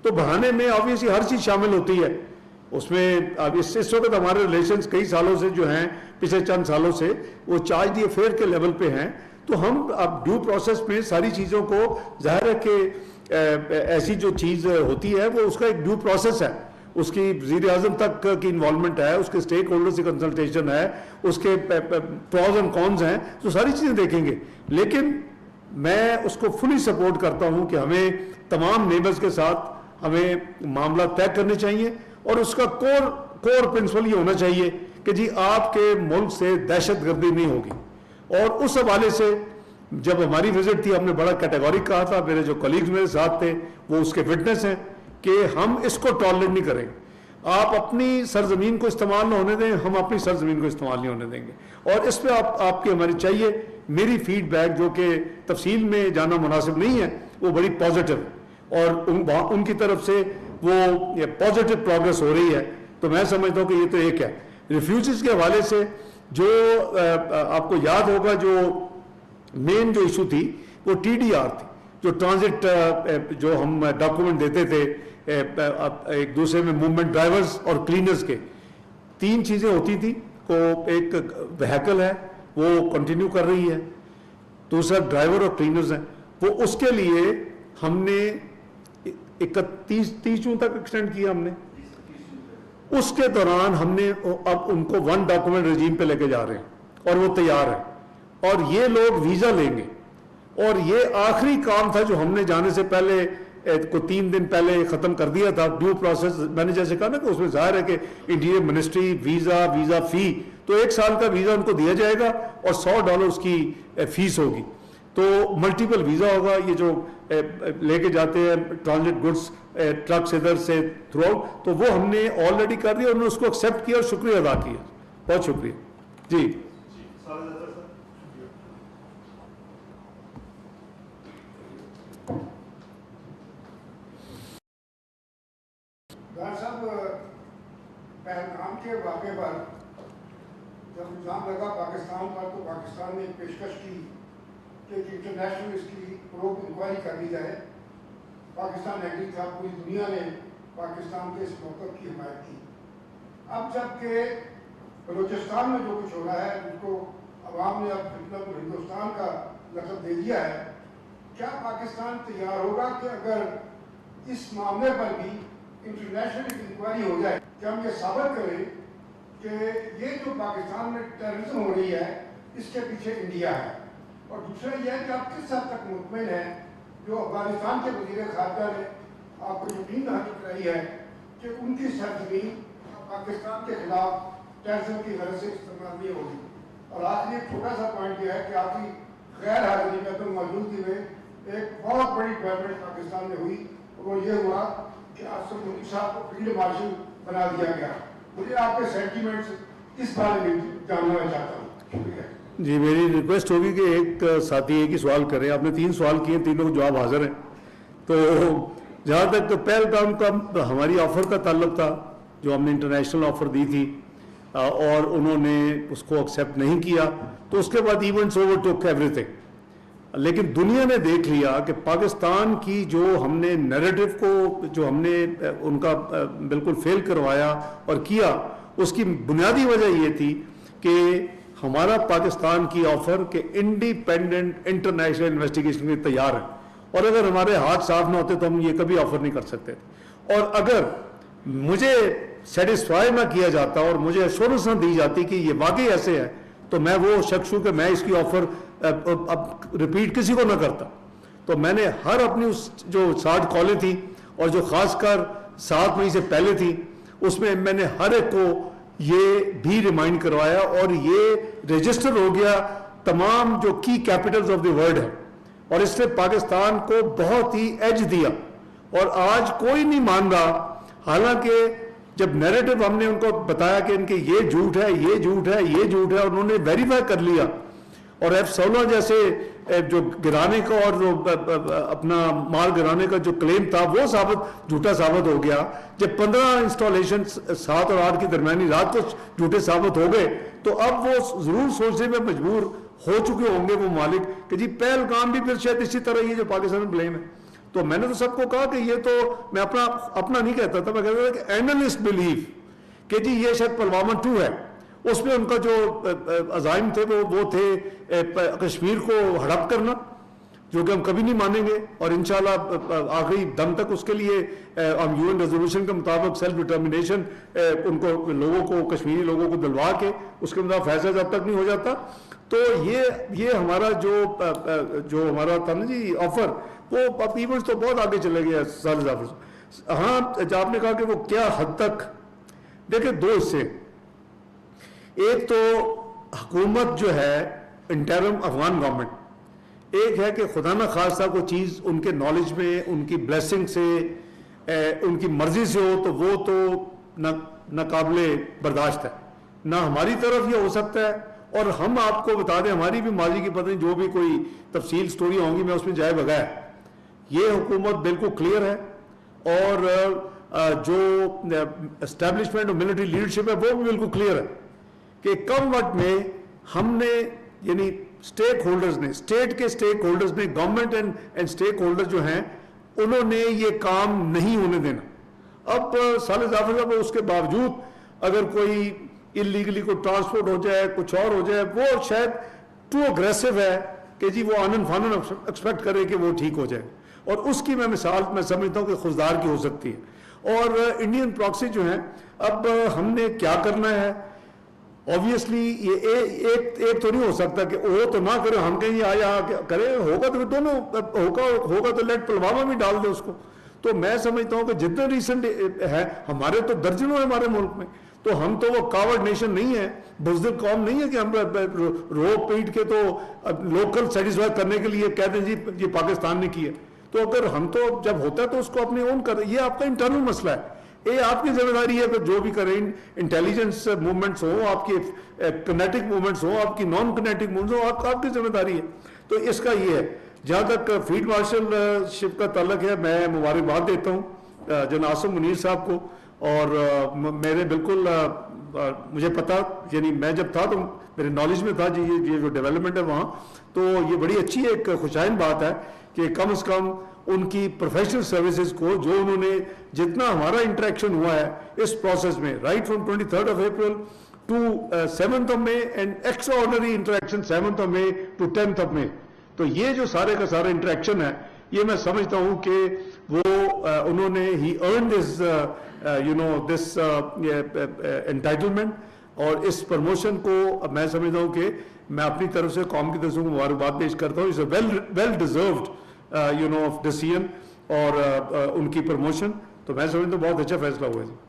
تو بڑھانے میں آبویسلی ہر چیز شامل ہوتی ہے. اس میں اب اس وقت ہمارے ریلیشنز کئی سالوں سے جو ہیں, پچھلے چند سالوں سے وہ چارج دی افیئر کے لیول پہ ہیں. تو ہم اب ڈیو پروسیس میں ساری چیزوں کو, ظاہر ہے کہ ایسی جو چیز ہوتی ہے وہ اس کا ایک ڈیو پروسیس ہے. اس کی وزیر اعظم تک کی انوالومنٹ ہے, اس کے اسٹیک ہولڈر سے کنسلٹیشن ہے, اس کے پروز اینڈ کونز ہیں, تو ساری چیزیں دیکھیں گے. لیکن میں اس کو فلی سپورٹ کرتا ہوں کہ ہمیں تمام نیبرز کے ساتھ ہمیں معاملہ طے کرنے چاہیے. اور اس کا کور پرنسپل یہ ہونا چاہیے کہ جی آپ کے ملک سے دہشت گردی نہیں ہوگی. اور اس حوالے سے جب ہماری وزٹ تھی ہم نے بڑا کیٹیگورک کہا تھا, میرے جو کلیگز میرے ساتھ تھے وہ اس کے فٹنس ہیں کہ ہم اس کو ٹالریٹ نہیں کریں. آپ اپنی سرزمین کو استعمال نہ ہونے دیں, ہم اپنی سرزمین کو استعمال نہیں ہونے دیں گے. اور اس پہ آپ کی ہماری چاہیے. میری فیڈ بیک جو کہ تفصیل میں جانا مناسب نہیں ہے وہ بڑی پازیٹیو ہے اور ان کی طرف سے وہ پازیٹیو پروگرس ہو رہی ہے. تو میں سمجھتا ہوں کہ یہ تو ایک ہے. ریفیوجیز کے حوالے سے جو آپ کو یاد ہوگا جو مین جو ایشو تھی وہ TDR تھی, جو ٹرانزٹ جو ہم ڈاکومنٹ دیتے تھے ایک دوسرے میں, موومنٹ ڈرائیورز اور کلینرز کے 3 چیزیں ہوتی تھیں. کو ایک وہیکل ہے وہ کنٹینیو کر رہی ہے, دوسرا ڈرائیور اور کلینرز ہیں. وہ اس کے لیے ہم نے 31 جون تک ایکسٹینڈ کیا. ہم نے اس کے دوران ہم نے اب ان کو 1 ڈاکومنٹ رجیم پہ لے کے جا رہے ہیں اور وہ تیار ہے. اور یہ لوگ ویزا لیں گے. اور یہ آخری کام تھا جو ہم نے جانے سے پہلے کو 3 دن پہلے ختم کر دیا تھا. ڈیو پروسیس میں نے جیسے کہا نا کہ اس میں ظاہر ہے کہ انٹیریئر منسٹری ویزا فی, تو 1 سال کا ویزا ان کو دیا جائے گا اور $100 اس کی فیس ہوگی. تو ملٹیپل ویزا ہوگا. یہ جو لے کے جاتے ہیں ٹرانزٹ گڈس ٹرکس ادھر سے تھرو آؤٹ, تو وہ ہم نے آلریڈی کر دیا. انہوں نے اس کو ایکسیپٹ کیا اور شکریہ ادا کیا. بہت شکریہ. جی ڈاکٹر صاحب, پہلگام کے واقعے پر جب الزام لگا پاکستان پر تو پاکستان نے ایک پیشکش کی کہ انٹرنیشنل اس کی پروب انکوائری کر لی جائے. پاکستان ایگری تھا, پوری دنیا نے پاکستان کے اس موقف کی حمایت کی. اب جب کہ بلوچستان میں جو کچھ ہو رہا ہے ان کو عوام نے اب فتنۃ ہندوستان کا لقب دے دیا ہے, کیا پاکستان تیار ہوگا کہ اگر اس معاملے پر بھی انٹرنیشنل انکوائری ہو جائے کہ ہم یہ ثابت کریں کہ یہ جو پاکستان میں ٹیررزم ہو رہی ہے اس کے پیچھے انڈیا ہے. اور دوسرا یہ ہے کہ آپ کس حد تک مطمئن ہیں جو افغانستان کے وزیر خارجہ نے آپ کو یقین حاصل کرائی ہے کہ ان کی سرزمین پاکستان کے خلاف ٹیررزم کی غرض سے استعمال نہیں ہوگی. اور آخری ایک چھوٹا سا پوائنٹ یہ ہے کہ آپ کی غیر حاضری میں تو موجودگی میں ایک بہت بڑی ڈیولپمنٹ پاکستان میں ہوئی, اور وہ یہ ہوا کہ اسد منی صاحب کو فیلڈ مارشل بنا دیا گیا. مجھے آپ کے سینٹیمنٹس اس بارے میں جاننا چاہتا ہوں. شکریہ. جی میری ریکویسٹ ہوگی کہ ایک ساتھی ایک ہی سوال کریں. آپ نے 3 سوال کیے, تینوں کو جواب حاضر ہیں. تو جہاں تک پہلگام کا ہماری آفر کا تعلق تھا جو ہم نے انٹرنیشنل آفر دی تھی, اور انہوں نے اس کو ایکسیپٹ نہیں کیا. تو اس کے بعد ایونٹس اوور ٹک ایوری تھنگ. لیکن دنیا نے دیکھ لیا کہ پاکستان کی جو ہم نے نیریٹو کو جو ہم نے ان کا بالکل فیل کروایا اور کیا, اس کی بنیادی وجہ یہ تھی کہ ہمارا پاکستان کی آفر کہ انڈیپینڈنٹ انٹرنیشنل انویسٹیگیشن کے تیار ہیں, اور اگر ہمارے ہاتھ صاف نہ ہوتے تو ہم یہ کبھی آفر نہیں کر سکتے. اور اگر مجھے سیٹسفائی نہ کیا جاتا اور مجھے ایشورنس نہ دی جاتی کہ یہ واقعی ایسے ہے, تو میں وہ شخص ہوں کہ میں اس کی آفر اب ریپیٹ کسی کو نہ کرتا. تو میں نے ہر اپنی اس جو 60 کالیں تھیں اور جو خاص کر 7 مئی سے پہلے تھی, اس میں میں نے ہر ایک کو یہ بھی ریمائنڈ کروایا, اور یہ رجسٹر ہو گیا تمام جو کی کیپٹلز آف دی ورلڈ ہے, اور اس نے پاکستان کو بہت ہی ایج دیا. اور آج کوئی نہیں مان رہا, حالانکہ جب نیریٹو ہم نے ان کو بتایا کہ ان کے یہ جھوٹ ہے, یہ جھوٹ ہے, یہ جھوٹ ہے, اور انہوں نے ویریفائی کر لیا, اور F-16 جیسے جو گرانے کا اور جو اپنا مال گرانے کا جو کلیم تھا وہ جھوٹا ثابت ہو گیا. جب 15 انسٹالیشن 7 اور 8 کی درمیانی رات کو جھوٹے ثابت ہو گئے, تو اب وہ ضرور سوچنے میں مجبور ہو چکے ہوں گے وہ مالک کہ جی پہلگام بھی پھر شاید اسی طرح یہ جو پاکستان بلیم ہے. تو میں نے تو سب کو کہا کہ یہ تو میں اپنا نہیں کہتا تھا, میں کہتا تھا کہ اینالسٹ بلیو کہ جی یہ شاید پلوامہ 2 ہے. اس میں ان کا جو عزائم تھے وہ تھے کشمیر کو ہڑپ کرنا, جو کہ ہم کبھی نہیں مانیں گے, اور انشاءاللہ آخری دم تک اس کے لیے ہم UN ریزولوشن کے مطابق سیلف ڈٹرمنیشن ان کو لوگوں کو کشمیری لوگوں کو دلوا کے اس کے مطابق فیصلہ جب تک نہیں ہو جاتا. تو یہ ہمارا جو ہمارا تھا نا جی آفر, وہ ایونٹس تو بہت آگے چلے گئے سال ظفر. ہاں آپ نے کہا کہ وہ کیا حد تک, دیکھیں 2 حصے. ایک تو حکومت جو ہے انٹرم افغان گورنمنٹ, ایک ہے کہ خدا نہ خواستہ کوئی چیز ان کے نالج میں, ان کی بلیسنگ سے, ان کی مرضی سے ہو, تو وہ تو ناقابل برداشت ہے. نہ ہماری طرف یہ ہو سکتا ہے, اور ہم آپ کو بتا دیں ہماری بھی ماضی کی پتہ نہیں جو بھی کوئی تفصیل سٹوری ہوں گی میں اس میں جائے بغیر, یہ حکومت بالکل کلیئر ہے, اور جو اسٹیبلشمنٹ اور ملٹری لیڈرشپ ہے وہ بھی بالکل کلیئر ہے کہ کم وقت میں ہم نے, یعنی اسٹیک ہولڈرز نے, اسٹیٹ کے اسٹیک ہولڈرز نے, گورنمنٹ اینڈ اسٹیک ہولڈر جو ہیں, انہوں نے یہ کام نہیں ہونے دینا. اب سال ظفر صاحب اس کے باوجود اگر کوئی اللیگلی کو ٹرانسپورٹ ہو جائے, کچھ اور ہو جائے, وہ شاید ٹو اگریسو ہے کہ جی وہ آنن فانن ایکسپیکٹ کرے کہ وہ ٹھیک ہو جائے, اور اس کی میں مثال میں سمجھتا ہوں کہ خوددار کی ہو سکتی ہے. اور انڈین پراکسی جو ہیں, اب ہم نے کیا کرنا ہے, اوبیسلی یہ ایک تو نہیں ہو سکتا کہ وہ تو نہ کرے, ہم کہیں آیا کرے, ہوگا تو دونوں ہوگا تو لیٹ پلوامہ بھی ڈال دے اس کو. تو میں سمجھتا ہوں کہ جتنے ریسنٹ ہے, ہمارے تو درجنوں ہیں ہمارے ملک میں, تو ہم تو وہ کاورڈ نیشن نہیں ہے, بزدل قوم نہیں ہے کہ ہم رو پیٹ کے تو لوکل سیٹسفائی کرنے کے لیے کہتے ہیں جی یہ پاکستان نے کیا. تو اگر ہم تو جب ہوتا ہے تو اس کو اپنے اون کر, یہ آپ کا انٹرنل مسئلہ ہے, یہ آپ کی ذمہ داری ہے کہ جو بھی کریں, انٹیلیجنس موومنٹس ہوں, آپ کی کنیٹک موومنٹس ہوں, آپ کی نان کنیٹک موومنٹس ہوں, آپ کی ذمہ داری ہے. تو اس کا یہ ہے. جہاں تک فیلڈ مارشل شپ کا تعلق ہے, میں مبارکباد دیتا ہوں جناب عاصم منیر صاحب کو, اور میرے بالکل مجھے پتا, یعنی میں جب تھا تو میرے نالج میں تھا جی یہ جو ڈیولپمنٹ ہے وہاں, تو یہ بڑی اچھی ایک خوشائن بات ہے کہ کم از کم ان کی پروفیشنل سروسز کو, جو انہوں نے جتنا ہمارا انٹریکشن ہوا ہے اس پروسیس میں, right from 23rd of April to 7th of May and extraordinary interaction 7th of May to 10th of May, تو یہ جو سارے کا سارا انٹریکشن ہے, یہ میں سمجھتا ہوں کہ وہ انہوں نے ہی ارن دس انٹائٹلمنٹ, اور اس پروموشن کو میں سمجھتا ہوں کہ میں اپنی طرف سے قوم کی طرف سے مبارکباد پیش کرتا ہوں. اٹس ویل ڈیزروڈ ڈیسیژن اور ان کی پروموشن, تو میں سمجھتا ہوں بہت اچھا فیصلہ ہوا ہے.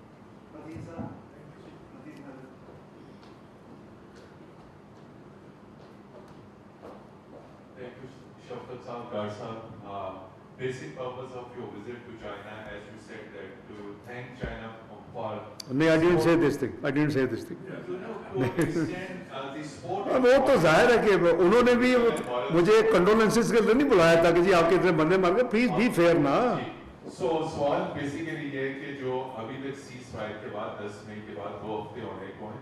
Basic purpose of your visit to China, as you said, that to thank China for. No, I didn't say this thing. I didn't say this thing. To extend the support. وہ تو ظاہر ہے کہ انہوں نے بھی مجھے کنڈولنسز کے لیے نہیں بلایا تھا کہ جی آپ کے اتنے بندے مار گئے, پلیز بی فیئر نا. سو سوال بیسیکلی یہ ہے کہ جو ابھی تک سیز فائر کے بعد 10 مئی کے بعد 2 ہفتے ہونے کو ہیں,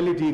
LET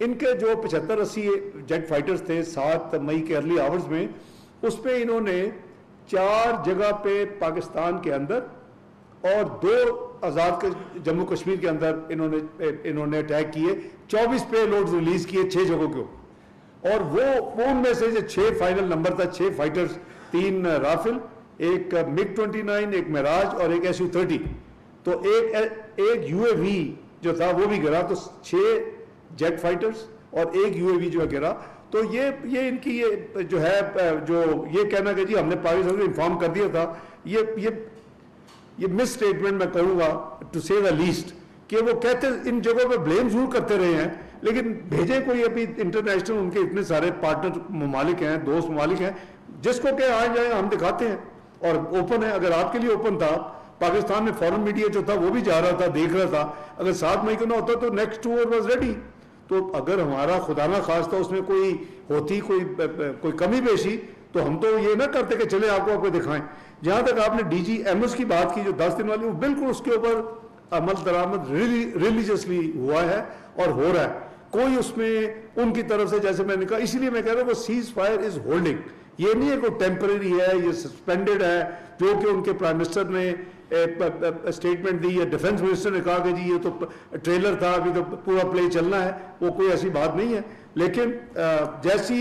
ان کے جو 75-80 جیٹ فائٹرز تھے 7 مئی کے ارلی آورز میں، اس پہ انہوں نے 4 جگہ پہ پاکستان کے اندر اور 2 آزاد جموں کشمیر کے اندر انہوں نے اٹیک کیے، 24 پے لوڈز ریلیز کیے 6 جگہوں کے، اور وہ ان میں سے جو 6 فائنل نمبر تھا، 6 فائٹرز، 3 رافل، ایک MiG 29، ایک معراج اور ایک SU-30، تو ایک UAV جو تھا وہ بھی گرا، تو 6 جیٹ فائٹرز اور ایک UAV جو ہے گرا۔ تو یہ ان کی یہ جو ہے جو یہ کہنا کہ جی ہم نے پاکستان کو انفارم کر دیا تھا، یہ مس اسٹیٹمنٹ میں کہوں گا ٹو سے دا لیسٹ، کہ وہ کہتے ان جگہوں پہ بلیم ضرور کرتے رہے ہیں، لیکن بھیجیں کوئی ابھی انٹرنیشنل ان کے اتنے سارے پارٹنر ممالک ہیں، دوست ممالک ہیں، جس کو کہ آ جائیں ہم دکھاتے ہیں، اور اوپن ہے۔ اگر آپ کے لیے اوپن تھا، پاکستان میں فورن میڈیا جو تھا وہ بھی جا رہا تھا، دیکھ رہا تھا، اگر 7 مئی کو نہ ہوتا تو نیکسٹ ٹور واز ریڈی۔ تو اگر ہمارا خدا نہ خواستہ اس میں کوئی ہوتی کوئی کمی بیشی، تو ہم تو یہ نہ کرتے کہ چلے آپ کو دکھائیں۔ جہاں تک آپ نے DG/MS کی بات کی جو 10 دن والی، وہ بالکل اس کے اوپر عمل درآمد ریلیجسلی ہوا ہے اور ہو رہا ہے، کوئی اس میں ان کی طرف سے، جیسے میں نے کہا، اسی لیے میں کہہ رہا ہوں وہ سیز فائر از ہولڈنگ، یہ نہیں ہے کوئی ٹیمپرری ہے، یہ سسپینڈڈ ہے، جو کہ ان کے پرائم منسٹر نے اسٹیٹمنٹ دی، یا ڈیفنس منسٹر نے کہا کہ جی یہ تو ٹریلر تھا، ابھی تو پورا پلے چلنا ہے، وہ کوئی ایسی بات نہیں ہے۔ لیکن جیسی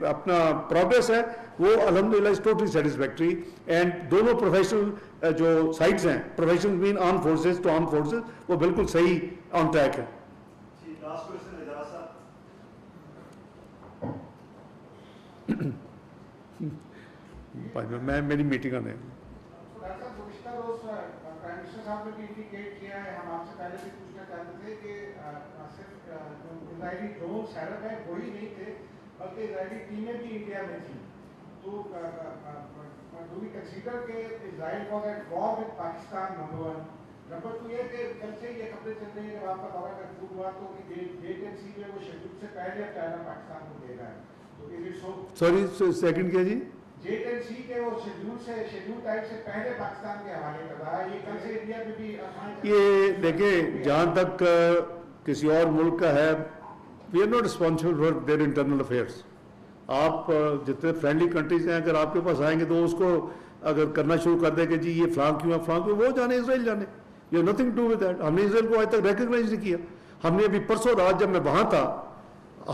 اپنا پروگریس ہے وہ الحمدللہ از ٹوٹلی سیٹسفیکٹری، اینڈ دونوں پروفیشنل جو سائٹس ہیں، professional men armed forces to armed forces, وہ بالکل صحیح آن ٹریک ہے۔ میں میری میٹنگ آنے گزشتہ روز پرائم منسٹر صاحب نے بھی انڈیکیٹ کیا ہے، ہم آپ سے پہلے بھی پوچھنا چاہتے تھے کہ صرف اسرائیلی ڈرون سیرپ ہے وہی نہیں تھے، بلکہ اسرائیلی ٹیمیں بھی انڈیا میں تھیں، تو ڈو وی کنسیڈر کہ Israel was at war with Pakistan, number 1۔ Number 2 یہ کہ کل سے یہ خبریں چل رہی ہیں، جب آپ کا دورہ کنکلوڈ ہوا تو JTC میں وہ شیڈول سے پہلے اب چائنا پاکستان کو دے رہا ہے، تو is it so? Sorry second کیا جی؟ JTC کے وہ شیڈول ٹائپ سے پہلے پاکستان کے حوالے کر رہا ہے، یہ کل سے انڈیا میں بھی یہ دیکھیں، جہاں تک کسی اور ملک کا ہے، we are not responsible for their internal affairs. آپ جتنے فرینڈلی کنٹریز ہیں، اگر آپ کے پاس آئیں گے تو اس کو اگر کرنا شروع کر دیں کہ جی یہ فلاں کیوں ہے، فلاں کیوں، وہ جانے، اسرائیل جانے، you have nothing to with that. ہم نے اسرائیل کو آج تک ریکگنائز نہیں کیا۔ ہم نے ابھی پرسوں رات جب میں وہاں تھا،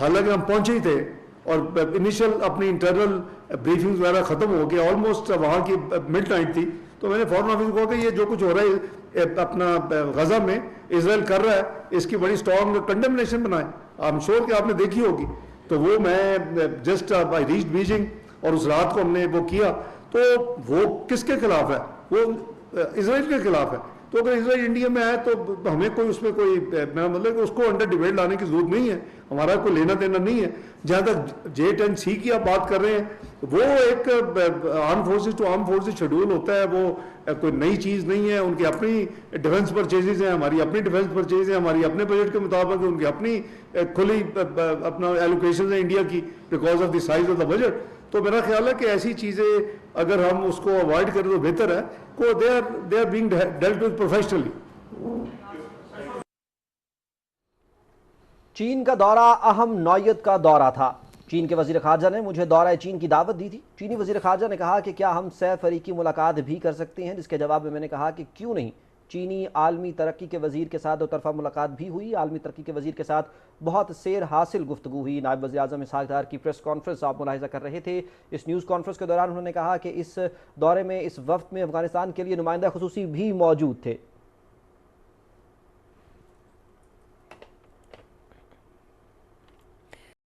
حالانکہ ہم پہنچے ہی تھے، اور انیشل اپنی انٹرنل بریفنگز وغیرہ ختم ہو گیا، آلموسٹ وہاں کی مڈ نائٹ تھی، تو میں نے فورن آفس کو کہا کہ یہ جو کچھ ہو رہا ہے اپنا غزہ میں اسرائیل کر رہا ہے، اس کی بڑی اسٹرانگ کنڈمنیشن بنائیں۔ آئی ایم شیور کہ آپ نے دیکھی ہوگی۔ تو وہ میں جسٹ آئی ریچڈ بیجنگ، اور اس رات کو ہم نے وہ کیا، تو وہ کس کے خلاف ہے؟ وہ اسرائیل کے خلاف ہے۔ تو اگر اسرائیل انڈیا میں ہے تو ہمیں کوئی اس میں کوئی، میرا مطلب کہ اس کو انڈر ڈیبیٹ لانے کی ضرورت نہیں ہے، ہمارا کوئی لینا دینا نہیں ہے۔ جہاں تک J10C کی آپ بات کر رہے ہیں، وہ ایک armed forces to armed forces schedule ہوتا ہے، وہ کوئی نئی چیز نہیں ہے۔ ان کی اپنی ڈیفنس پرچیزز ہیں، ہماری اپنی ڈیفنس پرچیز ہیں، ہماری اپنے بجٹ کے مطابق، ان کی اپنی کھلی اپنا ایلوکیشنز ہیں انڈیا کی because of the size of the budget. تو میرا خیال ہے کہ ایسی چیزیں اگر ہم اس کو اوائڈ کریں تو بہتر ہے، کو they are being dealt with professionally. چین کا دورہ اہم نوعیت کا دورہ تھا۔ چین کے وزیر خارجہ نے مجھے دورہ چین کی دعوت دی تھی۔ چینی وزیر خارجہ نے کہا کہ کیا ہم سہ فریقی ملاقات بھی کر سکتے ہیں، جس کے جواب میں نے کہا کہ کیوں نہیں۔ چینی عالمی ترقی کے وزیر کے ساتھ دو طرفہ ملاقات بھی ہوئی۔ عالمی ترقی کے وزیر کے ساتھ بہت سیر حاصل گفتگو ہوئی۔ نائب وزیر اعظم اسحاق ڈار کی پریس کانفرنس آپ ملاحظہ کر رہے تھے۔ اس نیوز کانفرنس کے دوران انہوں نے کہا کہ اس دورے میں، اس وفد میں افغانستان کے لیے نمائندہ خصوصی بھی موجود تھے۔